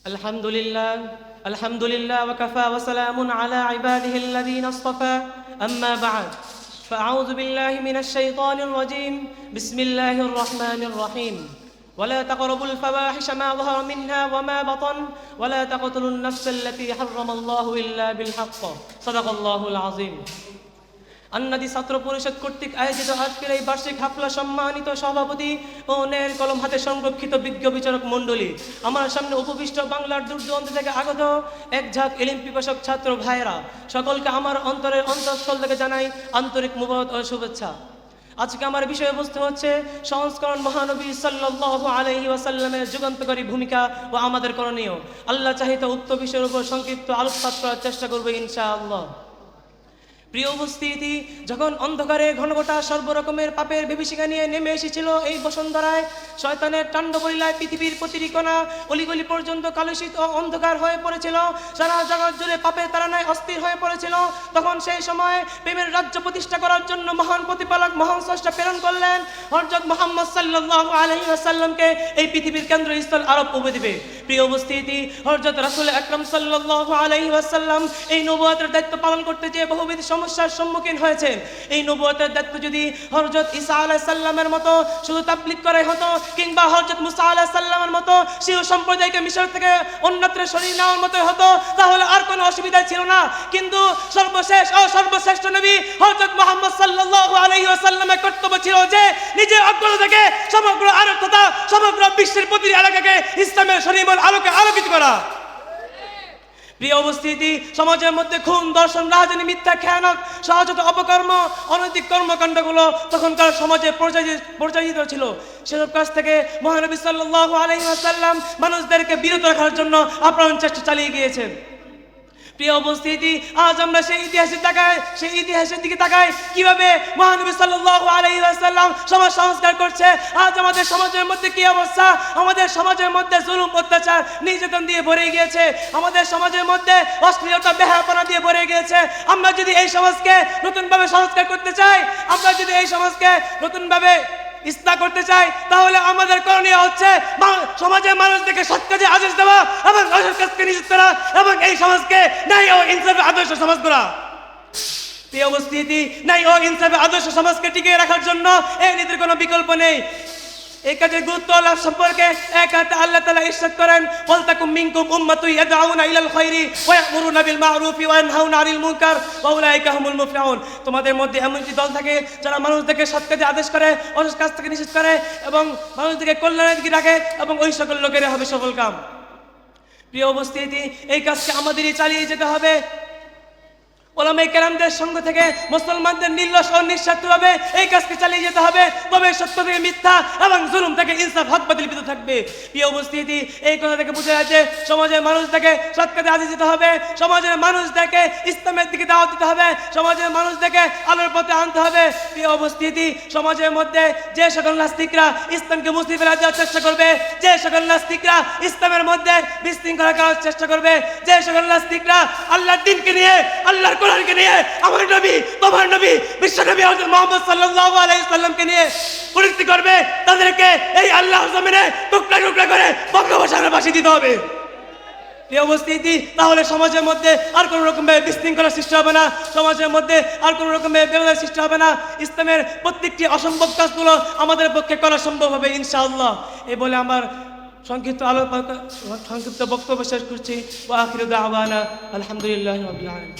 আলহামদুলিল্লাহ ওয়া কাফা ওয়া সালামুন আলা ইবাদিহিল্লাযীনা ইসতাফা আম্মা বা'দ فأعوذ بالله من الشيطان الرجيم بسم الله الرحمن الرحيم ولا تقربوا الفواحش ما ظهر منها وما بطن ولا تقتلوا النفس التي حرم الله إلا بالحق صدق الله العظيم আন্নাদি ছাত্র পরিষদ কর্তৃক আয়োজিত আজকের এই বার্ষিক হাফলা সম্মানিত সভাপতি ও ন্যায়ের কলম হাতে সংরক্ষিত বিজ্ঞ বিচারক মণ্ডলী, আমার সামনে উপবিষ্ট বাংলার দূরদূরান্ত থেকে আগত এক ঝাঁক ইলম পিপাসক ছাত্র ভাইয়েরা, সকলকে আমার অন্তরের অন্তঃস্থল থেকে জানাই আন্তরিক মুবারক ও শুভেচ্ছা। আজকে আমার বিষয়বস্তু হচ্ছে সংস্করণ মহানবী সাল্লাল্লাহু আলাইহি ওয়াসাল্লামের যুগান্তকারী ভূমিকা ও আমাদের করণীয়। আল্লাহ চাহিতে উক্ত বিষয়ের উপর সংক্ষিপ্ত আলোকপাত করার চেষ্টা করব ইনশাআল্লাহ। প্রিয় উপস্থিতি, যখন অন্ধকারে ঘনঘটা সর্বরকমের পাপের বিভীষিকা নিয়ে নেমে এসেছিল এই বসুন্ধরায়, শয়তানের তাণ্ডবলীলায় পৃথিবীর প্রতিটি কোণা অলিগলি পর্যন্ত কালুষিত ও অন্ধকার হয়ে পড়েছিল, সারা জগৎ জুড়ে পাপের তাড়নায় অস্থির হয়ে পড়েছিল, তখন সেই সময় প্রেমের রাজ্য প্রতিষ্ঠা করার জন্য মহান প্রতিপালক মহান স্রষ্টা প্রেরণ করলেন হযরত মুহাম্মদ সাল্লাল্লাহু আলাইহি ওয়াসাল্লামকে এই পৃথিবীর কেন্দ্রস্থল আরব উপদ্বীপে। প্রিয় উপস্থিতি, হযরত রাসূল আকরাম সাল্লাল্লাহু আলাইহি ওয়াসাল্লাম এই নবুয়তের দায়িত্ব পালন করতে গিয়ে বহুবিধ সমস্যার সম্মুখীন হয়েছেন। এই নবুয়তের দায়িত্ব যদি হযরত ঈসা আলাইহিস সালামের মতো শুধু তাবলীগ করাই হতো, কিংবা হযরত মুসা আলাইহিস সালামের মতো শিশু সম্প্রদায়কে মিশর থেকে অন্যত্র সরিয়ে নেওয়ার মতো হতো, তাহলে আর কোনো অসুবিধা ছিল না। কিন্তু সর্বশেষ ও সর্বশ্রেষ্ঠ নবী হযরত মুহাম্মদ সাল্লাল্লাহু আলাইহি ওয়াসাল্লামের কর্তব্য ছিল যে নিজের অগ্রতা থেকে সমগ্র আরব তথা সমগ্র বিশ্বের প্রতিটি এলাকাকে ইসলামের শরীয়তের আলোকে আলোকিত করা। প্রিয় উপস্থিতি, সমাজের মধ্যে খুন, দর্শন, রাজনীতি, মিথ্যা, খেয়ানত, সহজত অপকর্ম, অনৈতিক কর্মকাণ্ডগুলো তখনকার সমাজে পরিচালিত ছিল। সেসব কাজ থেকে মহানবী সাল্লাল্লাহু আলাইহি ওয়াসাল্লাম মানুষদেরকে বিরত রাখার জন্য আপ্রাণ চেষ্টা চালিয়ে গিয়েছেন। প্রিয় উপস্থিতি, আজ আমরা সেই ইতিহাসের দিকে তাকাই কিভাবে মহানবী সাল্লাল্লাহু আলাইহি ওয়াসাল্লাম সমাজ সংস্কার করছে। আজ আমাদের সমাজের মধ্যে কি অবস্থা? আমাদের সমাজের মধ্যে জুলুম, অত্যাচার, নির্যাতন দিয়ে ভরে গিয়েছে। আমাদের সমাজের মধ্যে অশ্লীলতা, বেহায়াপনা দিয়ে ভরে গিয়েছে। আমরা যদি এই সমাজকে নতুনভাবে সংস্কার করতে চাই, আমরা যদি এই সমাজকে নতুনভাবে ইসলাহ করতে চাই, তাহলে আমাদের করণীয় হচ্ছে সমাজের মানুষদেরকে সৎ কাজে আদেশ দেওয়া এবং অসৎ কাজকে নিষেধ করা এবং এই সমাজকে ন্যায় ও ইনসাফের আদর্শ সমাজ করা। প্রিয় উপস্থিতি, ন্যায় ও ইনসাফের আদর্শ সমাজকে টিকিয়ে রাখার জন্য এই নীতির কোনো বিকল্প নেই। এই কাজের গুরুত্ব লাভ সম্পর্কে এক হাতে আল্লাহ তাআলা ইরশাদ করেন, ওয়ালতাকুম মিনকুম উম্মাতুন ইয়াদউনা ইলাল খায়রি ওয়া ইয়ামুরুনা বিল মা'রুফি ওয়া ইয়ানহাউনা আনিল মুনকার ওয়া উলাইকা হুমুল মুফলিহুন। তোমাদের মধ্যে এমন একটি দল থাকে যারা মানুষদেরকে সৎ কাজে আদেশ করে, অসৎ কাজ থেকে নিষেধ করে এবং মানুষদেরকে কল্যাণের দিকে রাখে, এবং ওই সকল লোকেরা হবে সফল কাম। প্রিয় উপস্থিতি, এই কাজকে আমাদেরই চালিয়ে যেতে হবে। ওলামায়ে কেরামদের সঙ্গ থেকে মুসলমানদের নির্লস ও নিঃস্বার্থভাবে এই কাজকে চালিয়ে যেতে হবে, তবে সত্য থেকে মিথ্যা এবং জুলুম থেকে ইনসাফ, হক বাতিল বিরত থাকবে। প্রিয় উপস্থিতি, এই কথা থেকে বোঝা যাচ্ছে সমাজের মানুষদেরকে সৎ কাজে আদেশ দিতে হবে, সমাজের মানুষদেরকে ইসলামের দিকে দাওয়াত দিতে হবে, সমাজের মানুষদেরকে আলোর পথে আনতে হবে। প্রিয় উপস্থিতি, সমাজের মধ্যে যে সকল নাস্তিকরা ইসলামকে মুছে ফেলা দেওয়ার চেষ্টা করবে, যে সকল নাস্তিকরা ইসলামের মধ্যে বিশৃঙ্খলা করার চেষ্টা করবে, যে সকল নাস্তিকরা আল্লাহর দ্বীনকে নিয়ে, আল্লাহর কোরআনকে নিয়ে, আমার নবী, তোমার নবী, বিশ্ব নবী হযরত মুহাম্মদ সাল্লাল্লাহু আলাইহি ওয়াসাল্লামকে নিয়ে কুরুক্তি করবে, তাদেরকে এই আল্লাহর জমিনে টুকরা টুকরা করে বঙ্গোপসাগরে ভাসিয়ে দিতে হবে। প্রিয় উপস্থিতি, তাহলে সমাজের মধ্যে আর কোনো রকমের বিশৃঙ্খলা সৃষ্টি হবে না, সমাজের মধ্যে আর কোনো রকমের বেদনা সৃষ্টি হবে না। ইসলামের প্রত্যেকটি অসম্ভব কাজগুলো আমাদের পক্ষে করা সম্ভব হবে ইনশাআল্লাহ। এই বলে আমার সংক্ষিপ্ত বক্তব্য শেষ করছি। ওয়া আখিরু দাওয়ানা আলহামদুলিল্লাহি রাব্বিল আলামিন।